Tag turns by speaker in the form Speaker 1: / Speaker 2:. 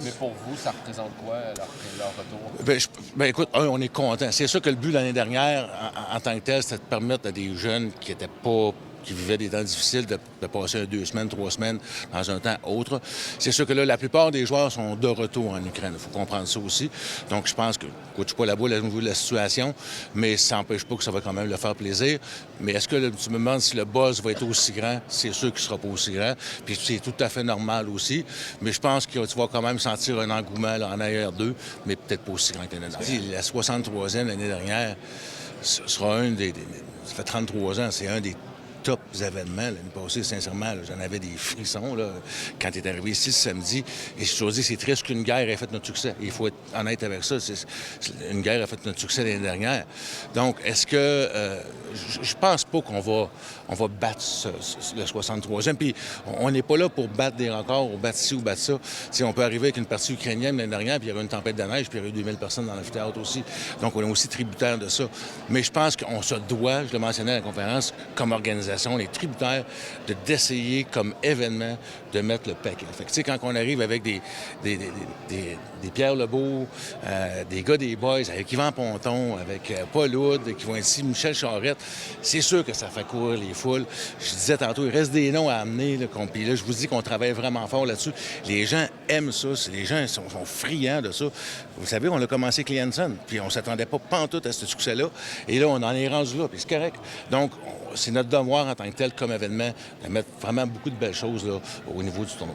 Speaker 1: Mais pour vous, ça représente quoi, leur retour?
Speaker 2: Écoute, on est content. C'est sûr que le but l'année dernière, en tant que tel, c'était de permettre à des jeunes qui étaient pas qui vivaient des temps difficiles, de passer 2 semaines, 3 semaines dans un temps autre. C'est sûr que là, la plupart des joueurs sont de retour en Ukraine. Il faut comprendre ça aussi. Donc, je pense que, écoute, je ne suis pas là-bas au niveau de la situation, mais ça n'empêche pas que ça va quand même leur faire plaisir. Mais est-ce que tu me demandes si le buzz va être aussi grand? C'est sûr qu'il ne sera pas aussi grand. Puis c'est tout à fait normal aussi. Mais je pense que tu vas quand même sentir un engouement là, en arrière d'eux, mais peut-être pas aussi grand que l'année dernière. La 63e l'année dernière, ce sera ça fait 33 ans, c'est un des top événements l'année passée, sincèrement. J'en avais des frissons là, quand tu es arrivé ici ce samedi. Et je te dis, c'est triste qu'une guerre ait fait notre succès. Il faut être honnête avec ça. Une guerre a fait notre succès l'année dernière. Donc, est-ce que... je pense pas qu'on va battre le 63e. Puis, on n'est pas là pour battre des records ou battre ci ou battre ça. T'sais, on peut arriver avec une partie ukrainienne l'année dernière, puis il y avait une tempête de neige, puis il y avait 2000 personnes dans l'amphithéâtre aussi. Donc, on est aussi tributaire de ça. Mais je pense qu'on se doit, je le mentionnais à la conférence, comme organisation, on est tributaire d'essayer comme événement de mettre le paquet. Fait que, tu sais, quand on arrive avec des Pierre Lebeau, des gars des Boys, avec Yvan Ponton, avec Paul Hood, qui vont être ici, Michel Charette, c'est sûr que ça fait courir les foules. Je disais tantôt, il reste des noms à amener. Puis là, je vous dis qu'on travaille vraiment fort là-dessus. Les gens aiment ça. Les gens sont friands de ça. Vous savez, on a commencé avec Janssen, puis on ne s'attendait pas pantoute à ce succès-là. Et là, on en est rendu là, puis c'est correct. Donc, c'est notre devoir en tant que tel, comme événement, de mettre vraiment beaucoup de belles choses là, au niveau du tournoi.